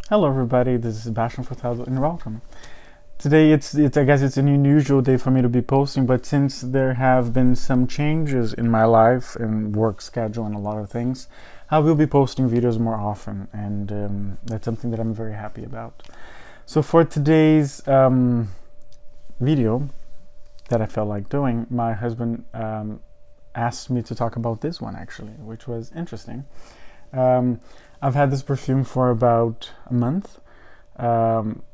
Hello everybody, this is Sebastian Furtado and welcome. Today it's I guess it's an unusual day for me to be posting, but since there have been some changes in my life and work schedule and a lot of things, I will be posting videos more often, and that's something that I'm very happy about. So for today's video that I felt like doing, my husband asked me to talk about this one actually, which was interesting. I've had this perfume for about a month.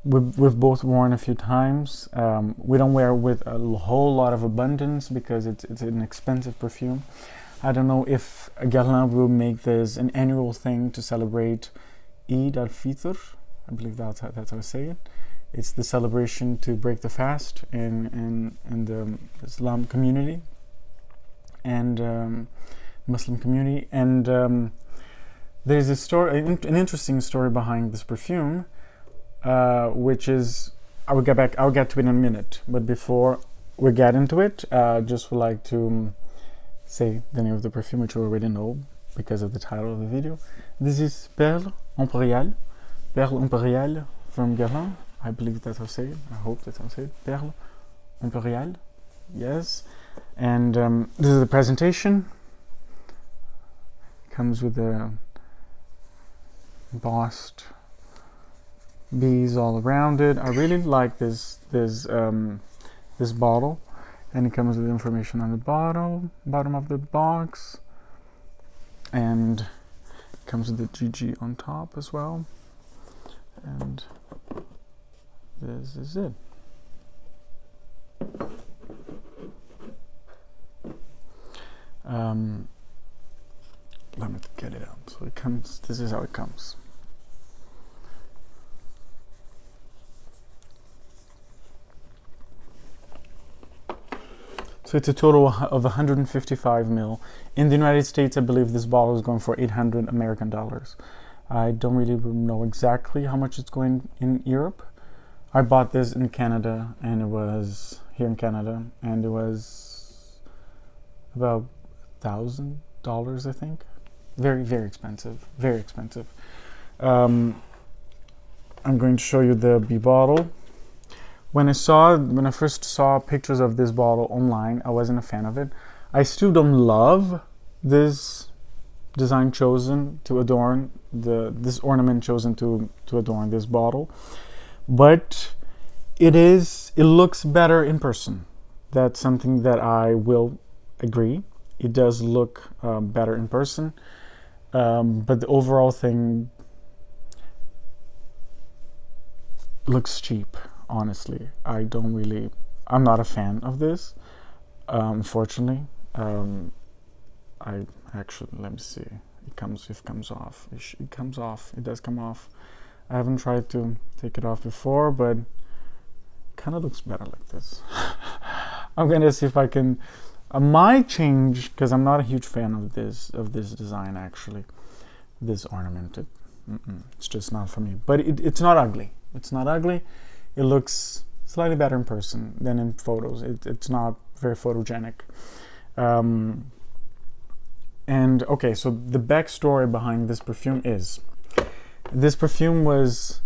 We've both worn a few times. We don't wear it with a whole lot of abundance because it's an expensive perfume. I don't know if Guerlain will make this an annual thing to celebrate Eid al-Fitr. I believe that's how I say it. It's the celebration to break the fast in the Islam community and Muslim community. And there's a story, an interesting story behind this perfume, which is I'll get to it in a minute. But before we get into it, just would like to say the name of the perfume, which you already know because of the title of the video. This is Perle Impériale, Perle Impériale from Guerlain. I believe that's how I say it. I hope that's how I say it. Perle Impériale, yes. And this is the presentation. Comes with the embossed bees all around it. I really like this bottle, and it comes with information on the bottom of the box, and it comes with the GG on top as well. And this is it. Let me get it out. So it comes. This is how it comes. So it's a total of 155 ml. In the United States, I believe this bottle is going for $800 American. I don't really know exactly how much it's going in Europe. I bought this in Canada, and it was here in Canada, and it was about $1,000, I think. Very, very expensive. Very expensive. I'm going to show you the bee bottle. When I first saw pictures of this bottle online, I wasn't a fan of it. I still don't love this design chosen to adorn this ornament chosen to adorn this bottle, but it looks better in person. That's something that I will agree. It does look better in person, but the overall thing looks cheap. Honestly, I'm not a fan of this, unfortunately. I actually, let me see, it comes off, it does come off. I haven't tried to take it off before, but it kind of looks better like this. I'm gonna see if I can, I might change, because I'm not a huge fan of this design actually, this ornamented. It's just not for me, but it's not ugly. It looks slightly better in person than in photos. It's not very photogenic. And okay, so the backstory behind this perfume is, this perfume was,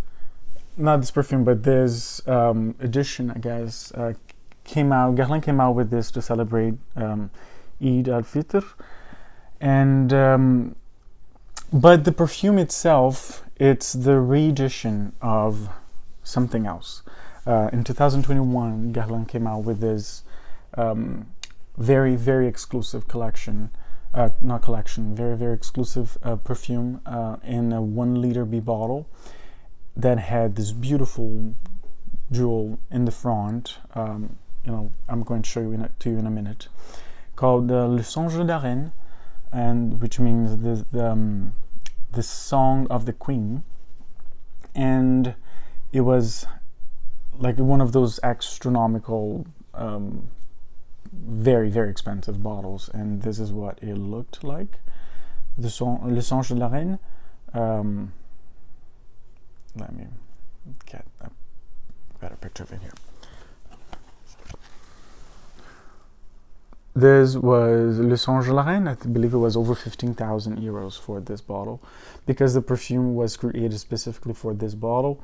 not this perfume, but this edition, I guess, Guerlain came out with this to celebrate Eid al-Fitr. And, but the perfume itself, it's the re-edition of something else. In 2021, Guerlain came out with this very, very exclusive collection, very, very exclusive perfume in a 1 liter bee bottle that had this beautiful jewel in the front. I'm going to show you to you in a minute, called Le Songe de La Reine, and which means the song of the queen. And it was like one of those astronomical, very, very expensive bottles, and this is what it looked like. Le Songe de La Reine. Let me get a better picture of it here. This was Le Songe de La Reine. I believe it was over 15,000 euros for this bottle, because the perfume was created specifically for this bottle,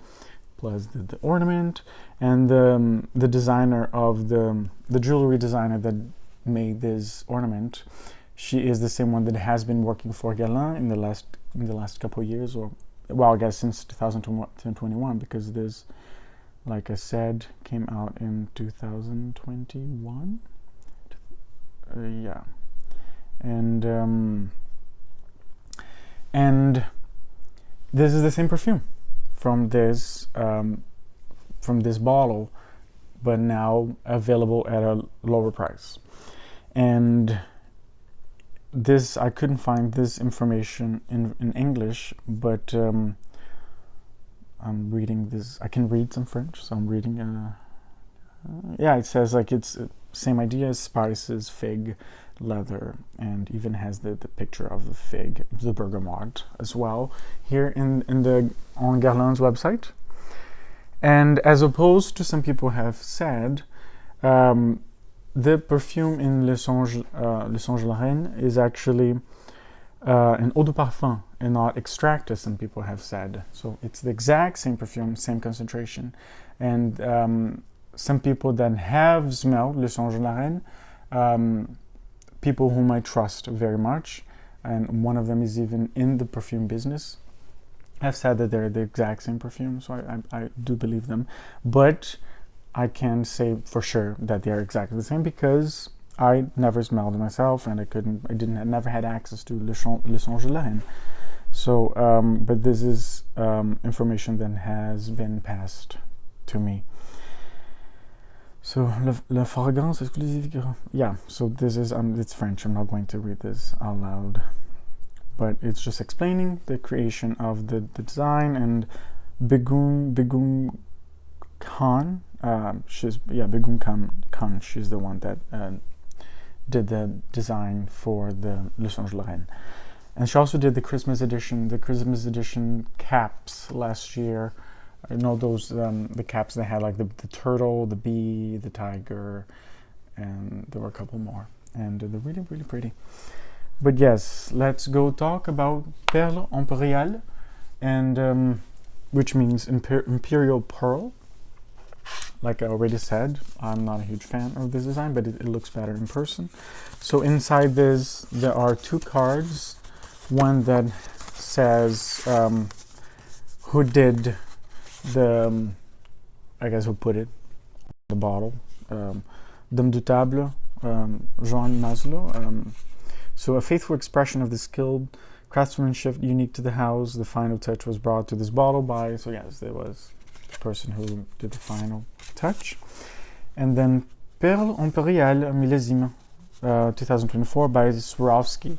plus the ornament, and the designer of the jewelry designer that made this ornament, she is the same one that has been working for Guerlain in the last couple of years, or well, I guess since 2021, because this, like I said, came out in 2021. Yeah, and this is the same perfume from this bottle, but now available at a lower price. And this, I couldn't find this information in English, but I'm reading this. I can read some French, so I'm reading. Yeah, it says like it's same idea: spices, fig, leather, and even has the picture of the fig, the bergamot as well here on Guerlain's website. And as opposed to some people have said, the perfume in Le Songe de La Reine is actually an eau de parfum and not extract, as some people have said. So it's the exact same perfume, same concentration. And some people that have smelled Le Songe de La Reine, people whom I trust very much, and one of them is even in the perfume business, have said that they're the exact same perfume, so I do believe them. But I can say for sure that they are exactly the same, because I never smelled it myself, and I never had access to Le Songe de La Reine. So, but this is information that has been passed to me. So, la fragrance exclusive. Yeah, so this is, it's French, I'm not going to read this out loud. But it's just explaining the creation of the design, and Begum Khan, Begum Khan, she's the one that did the design for the Le Songe de La Reine. And she also did the Christmas edition caps last year. I know those, the caps that had like the turtle, the bee, the tiger, and there were a couple more. And they're really, really pretty. But yes, let's go talk about Perle Impériale, and which means Imperial Pearl. Like I already said, I'm not a huge fan of this design, but it looks better in person. So inside this, there are two cards. One that says who did the, I guess who put it on the bottle. Dame du Table, Jean Maslow. So a faithful expression of the skilled craftsmanship unique to the house. The final touch was brought to this bottle by, so yes, there was the person who did the final touch. And then Perle Impériale Millésime 2024 by Swarovski.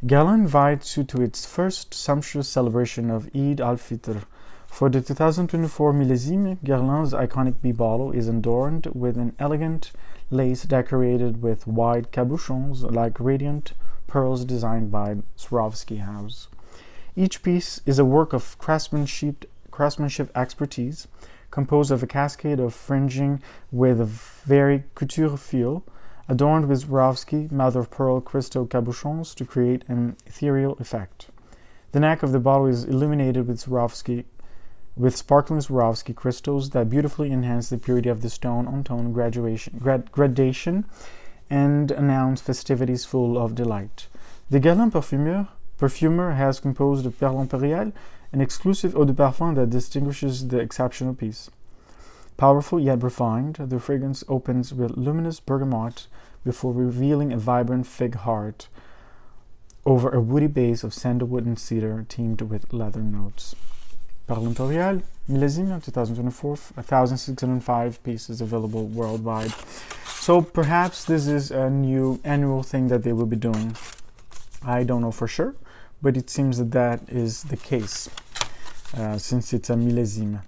Guerlain invites you to its first sumptuous celebration of Eid al-Fitr. For the 2024 Millésime, Guerlain's iconic bee bottle is adorned with an elegant lace decorated with wide cabochons like radiant pearls designed by Swarovski House. Each piece is a work of craftsmanship expertise, composed of a cascade of fringing with a very couture feel, adorned with Swarovski mother-of-pearl crystal cabochons to create an ethereal effect. The neck of the bottle is illuminated with sparkling Swarovski crystals that beautifully enhance the purity of the stone-on-tone gradation and announce festivities full of delight. The Guerlain perfumer has composed a Perle Impériale, an exclusive eau de parfum that distinguishes the exceptional piece. Powerful yet refined, the fragrance opens with luminous bergamot before revealing a vibrant fig heart over a woody base of sandalwood and cedar teamed with leather notes. Perle Impériale, Millésime 2024, 1,605 pieces available worldwide. So perhaps this is a new annual thing that they will be doing. I don't know for sure, but it seems that that is the case, since it's a Millésime.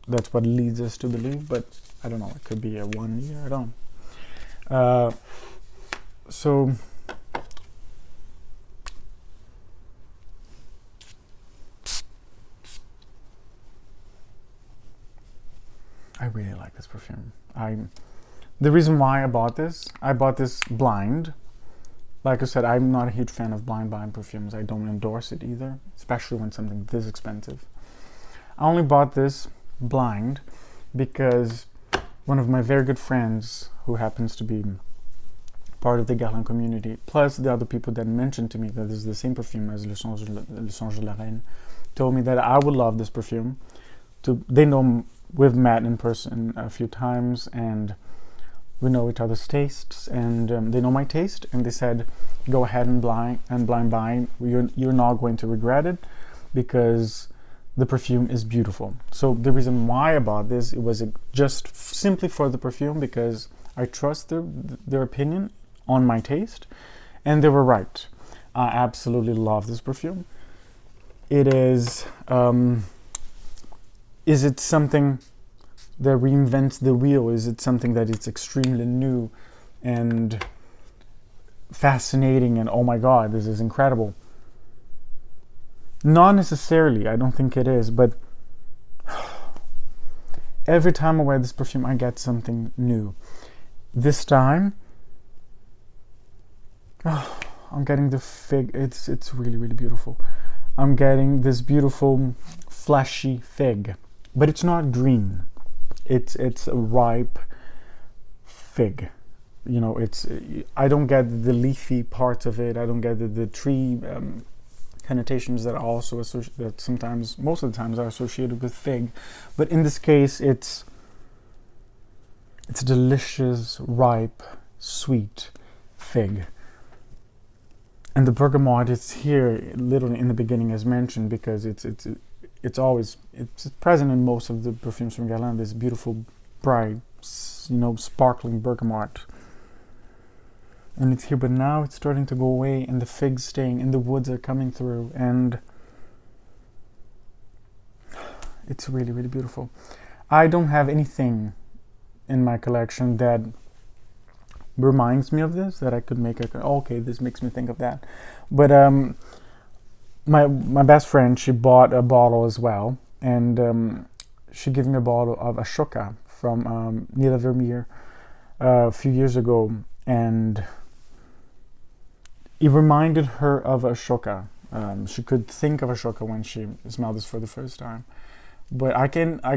That's what leads us to believe, but I don't know, it could be a 1 year, I don't know. So I really like this perfume. The reason why I bought this blind. Like I said, I'm not a huge fan of blind buying perfumes. I don't endorse it either, especially when something this expensive. I only bought this blind because one of my very good friends, who happens to be part of the Guerlain community, plus the other people that mentioned to me that this is the same perfume as Songe de La Reine, told me that I would love this perfume. They know we've met in person a few times, and we know each other's tastes, and they know my taste, and they said, go ahead and blind buy. You're not going to regret it, because the perfume is beautiful. So the reason why I bought this, it was just simply for the perfume, because I trust their opinion on my taste, and they were right. I absolutely love this perfume. It is it something that reinvents the wheel? Is it something that is extremely new and fascinating and oh my god, this is incredible? Not necessarily, I don't think it is, but every time I wear this perfume I get something new. This time I'm getting the fig. It's really, really beautiful. I'm getting this beautiful fleshy fig, but it's not green. It's a ripe fig. You know, I don't get the leafy parts of it. I don't get the tree connotations that are also that sometimes, most of the times, are associated with fig. But in this case, it's delicious, ripe, sweet fig. And the bergamot is here literally in the beginning, as mentioned, because it's present in most of the perfumes from Guerlain. This beautiful, bright, sparkling bergamot, and it's here. But now it's starting to go away, and the figs staying, and the woods are coming through, and it's really, really beautiful. I don't have anything in my collection that reminds me of this, that I could make okay, this makes me think of that. But my best friend, she bought a bottle as well, and she gave me a bottle of Ashoka from Nila Vermeer a few years ago, and it reminded her of Ashoka. She could think of Ashoka when she smelled this for the first time. But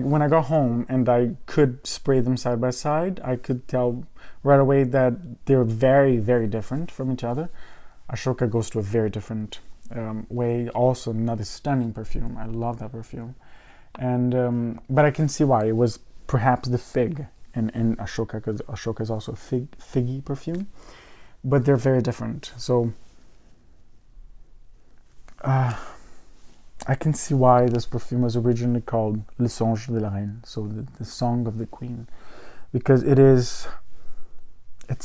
when I got home and I could spray them side by side, I could tell right away that they're very, very different from each other. Ashoka goes to a very different way. Also, another stunning perfume. I love that perfume. And but I can see why. It was perhaps the fig in Ashoka, because Ashoka is also a figgy perfume. But they're very different. So I can see why this perfume was originally called Le Songe de La Reine, so the Song of the Queen, because it's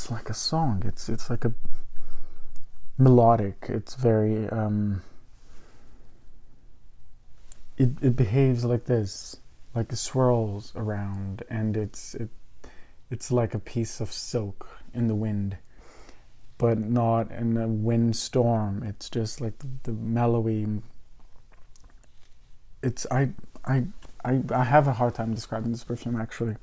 like a song. It's like a melodic. It's very it behaves like this, like it swirls around, and it's like a piece of silk in the wind, but not in a windstorm. It's just like the mellowy. I have a hard time describing this perfume, actually,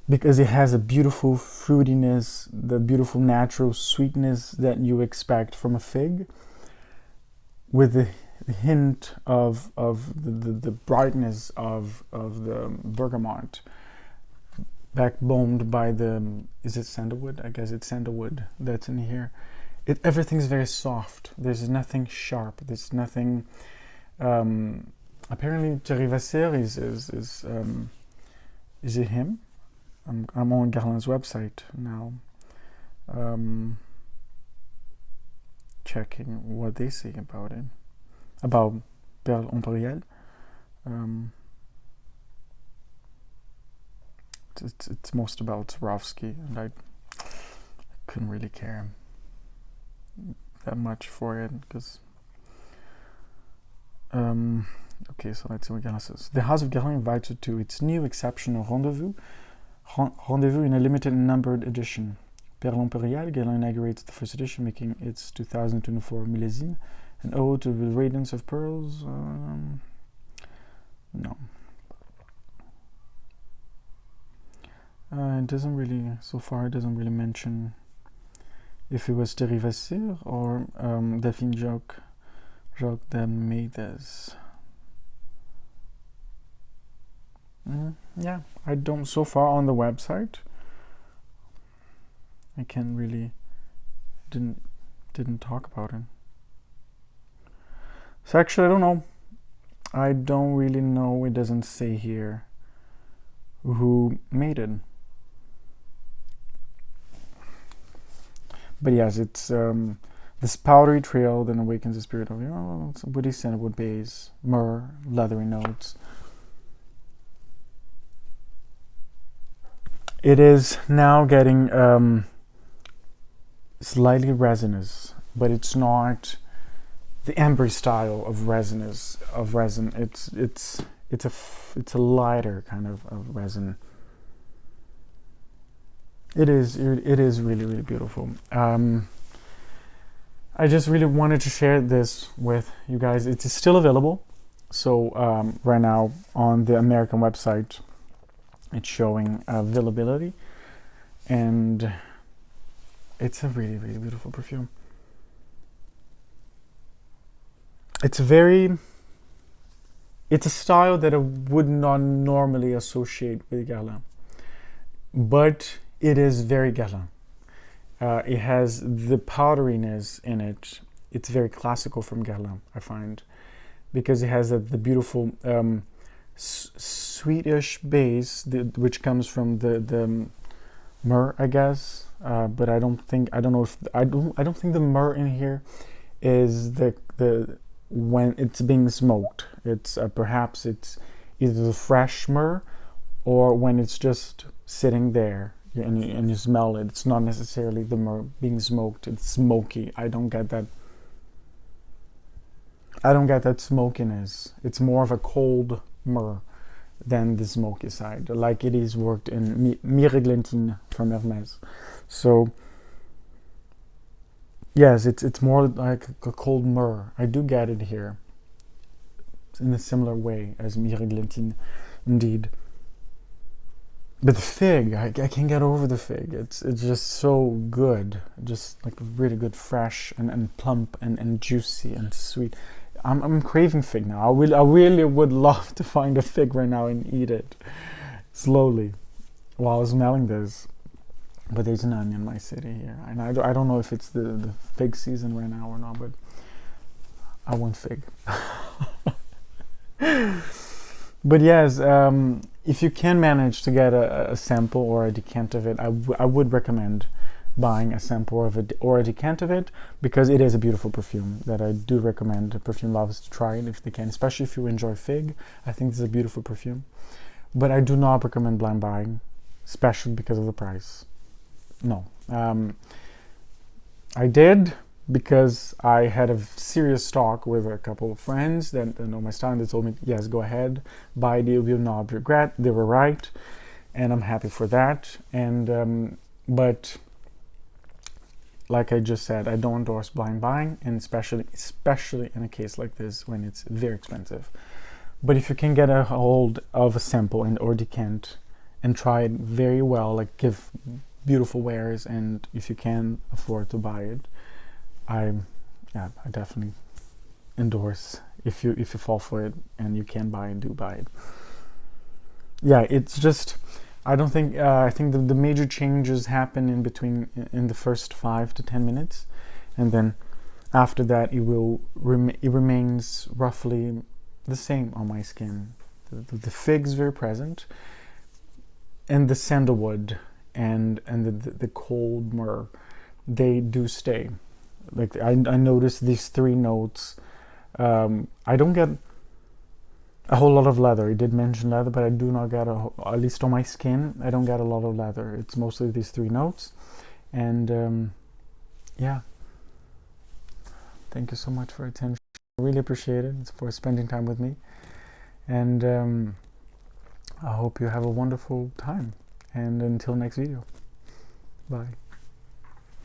because it has a beautiful fruitiness, the beautiful natural sweetness that you expect from a fig, with the hint of the brightness of the bergamot, backboned by is it sandalwood? I guess it's sandalwood that's in here. Everything's very soft. There's nothing sharp. There's nothing. Apparently, Thierry Vasser is it him? I'm on Guerlain's website now, checking what they say about it, about Perle Impériale. It's most about Swarovski, and I couldn't really care that much for it, because okay, so let's see what Guerlain says. The House of Guerlain invites you to its new exceptional rendezvous in a limited and numbered edition. Perle Impériale, Guerlain inaugurates the first edition, making its 2024 millésime an ode to the radiance of pearls. No. It doesn't really, so far it doesn't really mention if it was Thierry Vassir or Delphine Jacques that made this. Yeah, I don't, so far on the website, I can't really, didn't talk about it. So actually, I don't know. I don't really know. It doesn't say here who made it. But yes, it's this powdery trail that awakens the spirit of, it's a woody sandalwood base, myrrh, leathery notes. It is now getting slightly resinous, but it's not the amber style of resin. It's a lighter kind of resin. It is really, really beautiful. I just really wanted to share this with you guys. It is still available. So right now on the American website, it's showing availability, and it's a really, really beautiful perfume. It's a style that I would not normally associate with Guerlain, but it is very Guerlain. It has the powderiness in it. It's very classical from Guerlain, I find, because it has the beautiful sweetish base, which comes from the myrrh, I guess. But I don't think the myrrh in here is the when it's being smoked. It's perhaps it's either the fresh myrrh or when it's just sitting there and you smell it. It's not necessarily the myrrh being smoked. It's smoky. I don't get that smokiness. It's more of a cold myrrh than the smoky side, like it is worked in Mire from Hermès. So yes, it's more like a cold myrrh. I do get it here in a similar way as Mire indeed. But the fig, I can't get over the fig. It's just so good, just like really good, fresh and plump and juicy and sweet. I'm craving fig now. I really would love to find a fig right now and eat it slowly while smelling this. But there's none in my city here, and I don't know if it's the fig season right now or not. But I want fig. But yes, if you can manage to get a sample or a decant of it, I would recommend buying a sample of it or a decant of it, because it is a beautiful perfume that I do recommend perfume lovers to try it if they can, especially if you enjoy fig. I think this is a beautiful perfume, but I do not recommend blind buying, especially because of the price. No, I did because I had a serious talk with a couple of friends that know my style, and they told me, yes, go ahead, buy it, you will not regret. They were right, and I'm happy for that. And but like I just said, I don't endorse blind buying, and especially in a case like this when it's very expensive. But if you can get a hold of a sample or decant and try it very well, like give beautiful wears, and if you can afford to buy it, I definitely endorse. If you fall for it and you can buy it, do buy it. Yeah, it's just, I don't think I think the major changes happen in the first 5 to 10 minutes, and then after that it remains roughly the same on my skin. The fig's very present, and the sandalwood and the cold myrrh, they do stay. Like I noticed these 3 notes. I don't get a whole lot of leather. It did mention leather, but I do not get at least on my skin, I don't get a lot of leather. It's mostly these 3 notes. And yeah, thank you so much for your attention. I really appreciate it, for spending time with me. And I hope you have a wonderful time. And until next video, bye.